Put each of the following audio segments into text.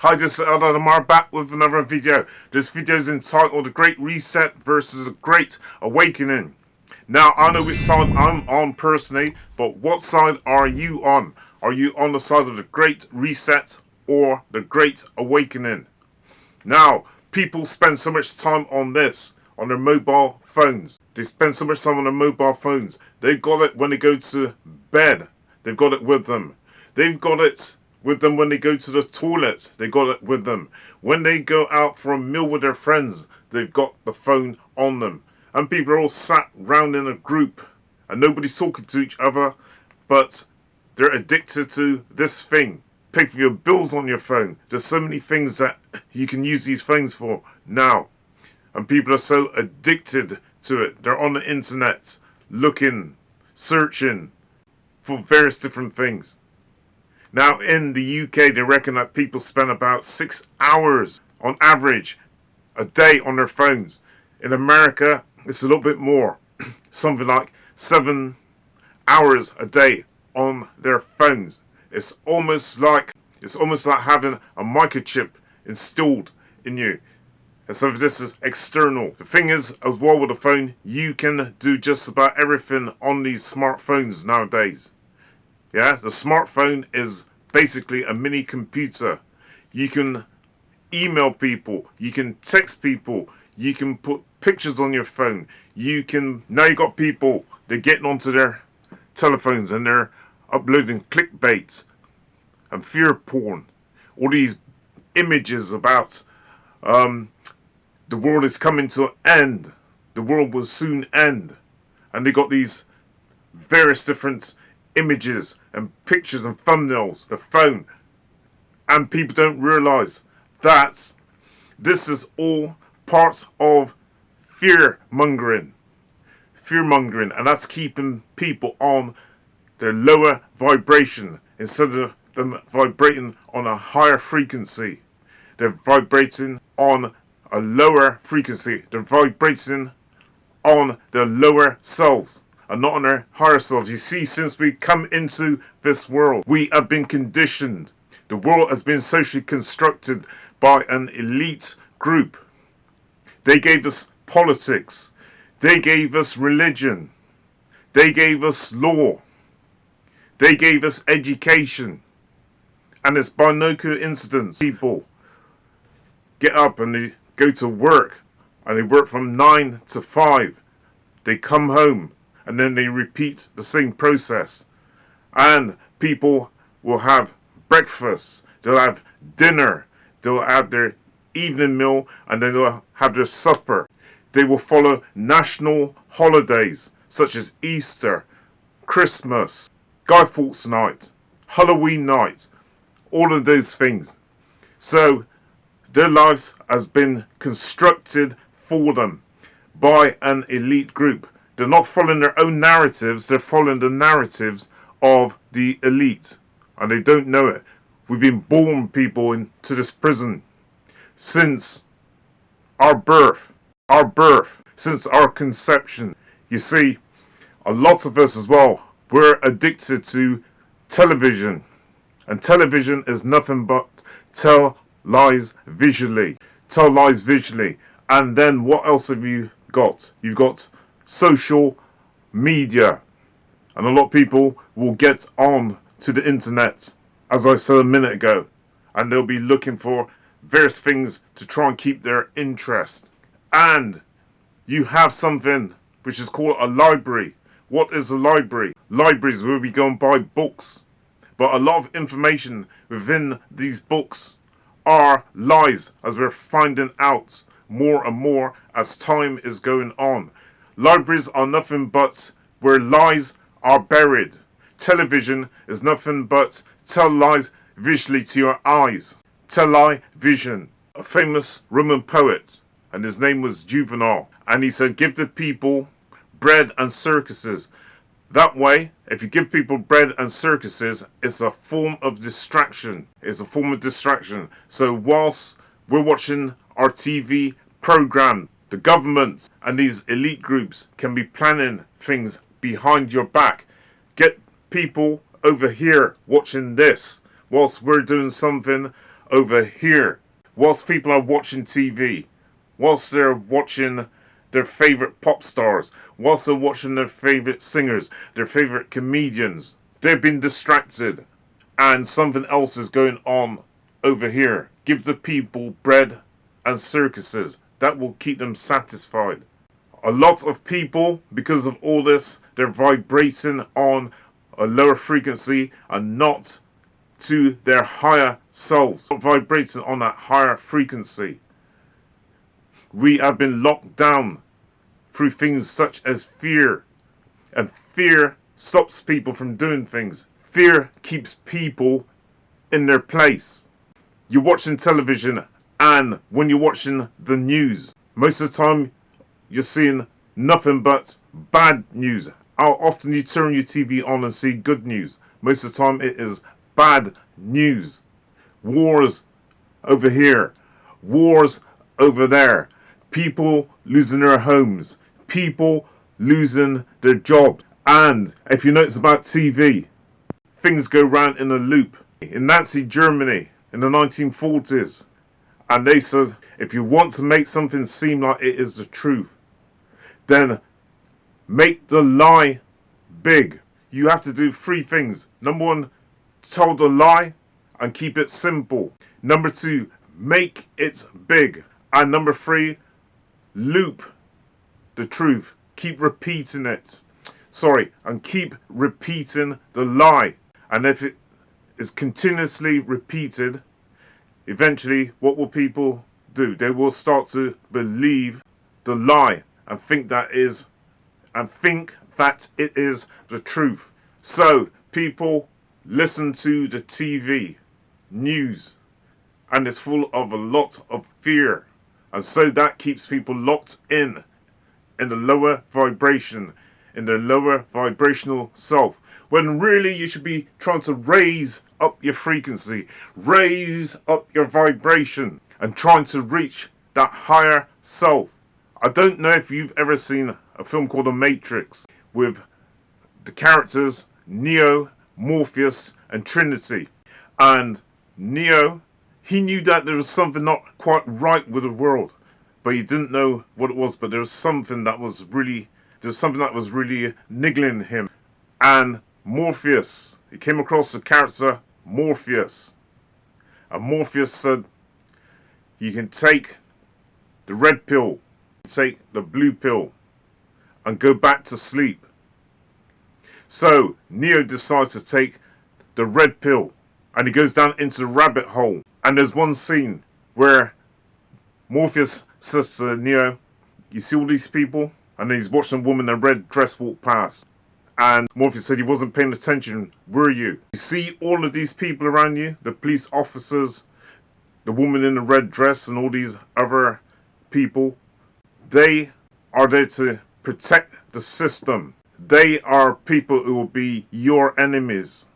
Hi, this is Eldad Amara back with another video. This video is entitled The Great Reset versus The Great Awakening. Now, I know which side I'm on personally, but what side are you on? Are you on the side of the Great Reset or the Great Awakening? Now, people spend so much time on this, on their mobile phones. They spend so much time on their mobile phones. They've got it when they go to bed. They've got it with them. They've got it with them when they go to the toilet. They got it with them. When they go out for a meal with their friends, they've got the phone on them. And people are all sat round in a group and nobody's talking to each other, but they're addicted to this thing. Pay for your bills on your phone. There's so many things that you can use these phones for now. And people are so addicted to it. They're on the internet looking, searching for various different things. Now, in the UK, they reckon that people spend about 6 hours on average a day on their phones. In America, it's a little bit more. Something like 7 hours a day on their phones. It's almost like having a microchip installed in you. And so this is external. The thing is, as well with the phone, you can do just about everything on these smartphones nowadays. Yeah, the smartphone is basically a mini computer. You can email people, you can text people, you can put pictures on your phone. Now you got people, they're getting onto their telephones and they're uploading clickbait and fear porn. All these images about the world is coming to an end. The world will soon end. And they got these various different images and pictures and thumbnails, the phone. And people don't realize that this is all part of fear-mongering. Fear-mongering, and that's keeping people on their lower vibration instead of them vibrating on a higher frequency. They're vibrating on a lower frequency. They're vibrating on their lower selves and not on their higher selves. You see, since we come into this world, we have been conditioned. The world has been socially constructed by an elite group. They gave us politics. They gave us religion. They gave us law. They gave us education. And it's by no coincidence people get up and they go to work and they work from 9 to 5. They come home and then they repeat the same process. And people will have breakfast, they'll have dinner, they'll have their evening meal, and then they'll have their supper. They will follow national holidays such as Easter, Christmas, Guy Fawkes Night, Halloween night, all of those things. So their lives has been constructed for them by an elite group. They're not following their own narratives, they're following the narratives of the elite. And they don't know it. We've been born, people, into this prison since our birth, since our conception. You see, a lot of us as well, we're addicted to television. And television is nothing but tell lies visually. Tell lies visually. And then what else have you got? You've got social media. And a lot of people will get on to the internet, as I said a minute ago. And they'll be looking for various things to try and keep their interest. And you have something which is called a library. What is a library? Libraries where we go and buy books. But a lot of information within these books are lies, as we're finding out more and more as time is going on. Libraries are nothing but where lies are buried. Television is nothing but tell lies visually to your eyes. Television. A famous Roman poet, and his name was Juvenal, and he said, give the people bread and circuses. That way, if you give people bread and circuses, it's a form of distraction. It's a form of distraction. So whilst we're watching our TV program, the government and these elite groups can be planning things behind your back. Get people over here watching this whilst we're doing something over here. Whilst people are watching TV, whilst they're watching their favorite pop stars, whilst they're watching their favorite singers, their favorite comedians, they've been distracted and something else is going on over here. Give the people bread and circuses. That will keep them satisfied. A lot of people, because of all this, they're vibrating on a lower frequency and not to their higher selves, vibrating on that higher frequency. We have been locked down through things such as fear, and fear stops people from doing things. Fear keeps people in their place. You're watching television, and when you're watching the news, most of the time you're seeing nothing but bad news. How often you turn your TV on and see good news? Most of the time it is bad news. Wars over here, wars over there, people losing their homes, people losing their jobs. And if you notice about TV, things go round in a loop. In Nazi Germany in the 1940s, and they said, if you want to make something seem like it is the truth, then make the lie big. You have to do three things. Number one, tell the lie and keep it simple. Number two, make it big. And number three, loop the truth. Keep repeating it. And keep repeating the lie. And if it is continuously repeated, eventually what will people do? They will start to believe the lie and think that it is the truth. So people listen to the TV news, and it's full of a lot of fear, and so that keeps people locked in the lower vibration, in the lower vibrational self, when really you should be trying to raise up your frequency, raise up your vibration, and trying to reach that higher self. I don't know if you've ever seen a film called The Matrix with the characters Neo, Morpheus and Trinity. And Neo, he knew that there was something not quite right with the world, but he didn't know what it was. But there was something that was really niggling him. And Morpheus, he came across the character Morpheus, and Morpheus said, you can take the red pill, take the blue pill, and go back to sleep. So Neo decides to take the red pill, and he goes down into the rabbit hole. And there's one scene where Morpheus says to Neo, you see all these people? And then he's watching a woman in a red dress walk past. And Morpheus said, he wasn't paying attention, were you? You see all of these people around you, the police officers, the woman in the red dress, and all these other people. They are there to protect the system. They are people who will be your enemies.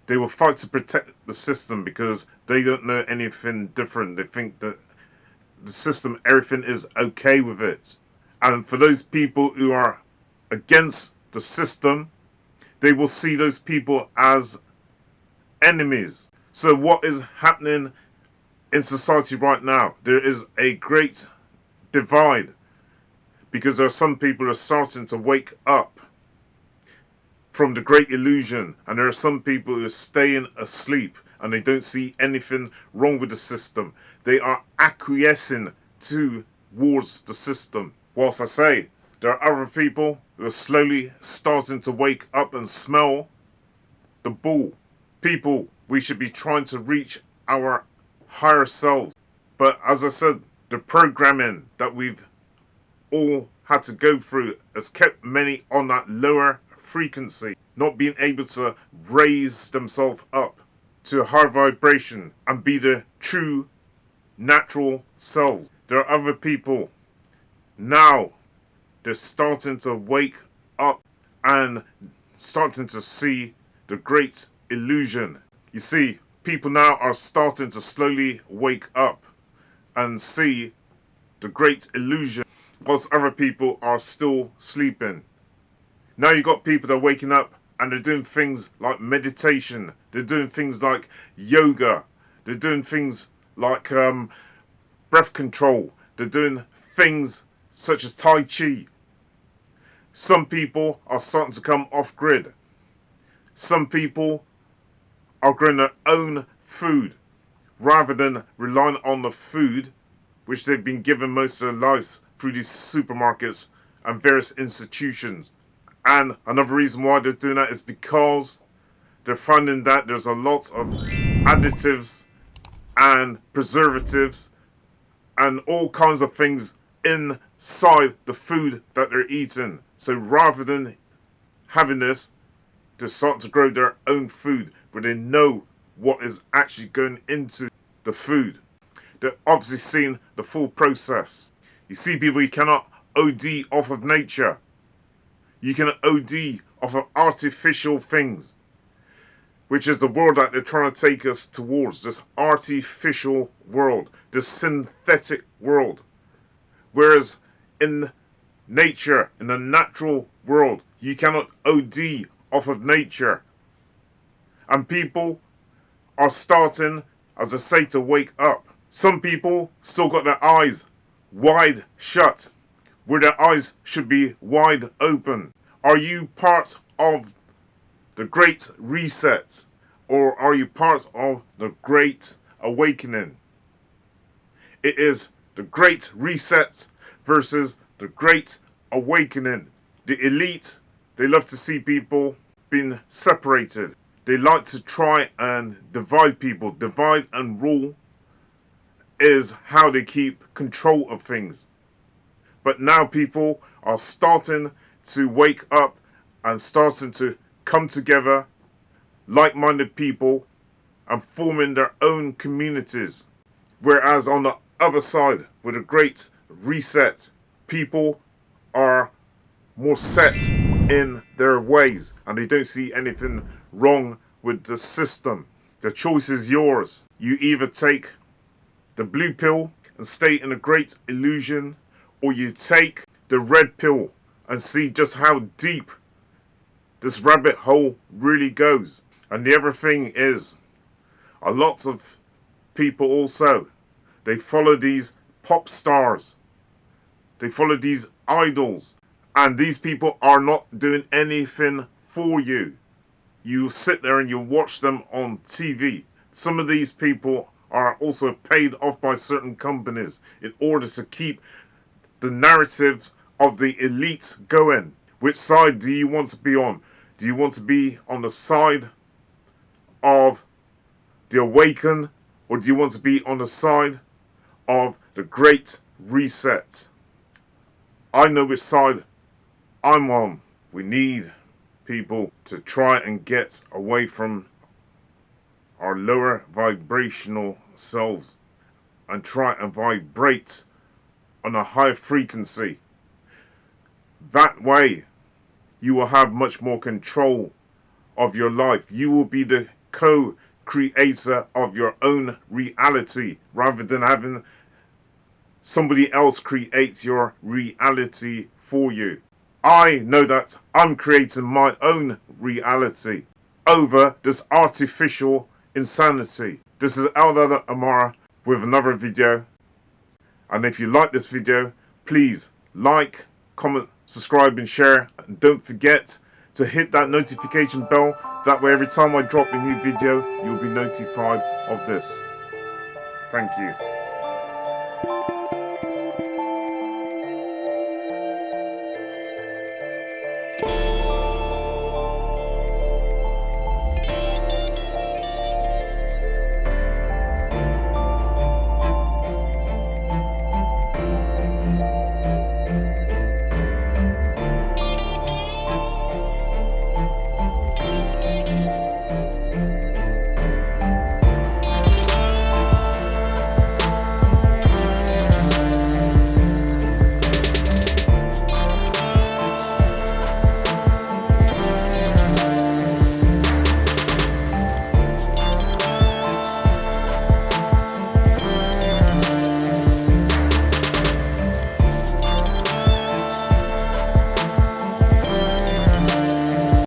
They will fight to protect the system because they don't know anything different. They think that the system, everything is okay with it. And for those people who are against the system, they will see those people as enemies. So what is happening in society right now? There is a great divide, because there are some people who are starting to wake up from the great illusion, and there are some people who are staying asleep and they don't see anything wrong with the system. They are acquiescing towards the system. Whilst I say there are other people who are slowly starting to wake up and smell the bull. People, we should be trying to reach our higher selves. But as I said, the programming that we've all had to go through has kept many on that lower frequency, not being able to raise themselves up to a higher vibration and be the true natural selves. There are other people now, they're starting to wake up and starting to see the great illusion. You see, people now are starting to slowly wake up and see the great illusion, whilst other people are still sleeping. Now you've got people that are waking up and they're doing things like meditation. They're doing things like yoga. They're doing things like breath control. They're doing things such as Tai Chi. Some people are starting to come off grid. Some people are growing their own food rather than relying on the food which they've been given most of their lives through these supermarkets and various institutions. And another reason why they're doing that is because they're finding that there's a lot of additives and preservatives and all kinds of things inside the food that they're eating. So rather than having this, they're starting to grow their own food where they know what is actually going into the food. They're obviously seeing the full process. You see, people, you cannot OD off of nature. You can OD off of artificial things, which is the world that they're trying to take us towards, this artificial world, this synthetic world. Whereas in nature, in the natural world, you cannot OD off of nature. And people are starting, as I say, to wake up. Some people still got their eyes wide shut, where their eyes should be wide open. Are you part of the Great Reset, or are you part of the Great Awakening? It is the Great Reset versus the Great Awakening. The elite, they love to see people being separated. They like to try and divide people. Divide and rule is how they keep control of things. But now people are starting to wake up and starting to come together, like-minded people, and forming their own communities. Whereas on the other side, with a Great Reset, people are more set in their ways and they don't see anything wrong with the system. The choice is yours. You either take the blue pill and stay in a great illusion, or you take the red pill and see just how deep this rabbit hole really goes. And the other thing is, a lot of people also, they follow these pop stars. They follow these idols. And these people are not doing anything for you. You sit there and you watch them on TV. Some of these people are also paid off by certain companies in order to keep the narratives of the elite going. Which side do you want to be on? Do you want to be on the side of the awakened, or do you want to be on the side of the Great Reset? I know which side I'm on. We need people to try and get away from our lower vibrational selves and try and vibrate on a higher frequency. That way, you will have much more control of your life. You will be the co-creator of your own reality rather than having somebody else create your reality for you. I know that I'm creating my own reality over this artificial insanity. This is Eldad Amara with another video. And if you like this video, please like, comment, subscribe and share. And don't forget to hit that notification bell. That way every time I drop a new video, you'll be notified of this. Thank you.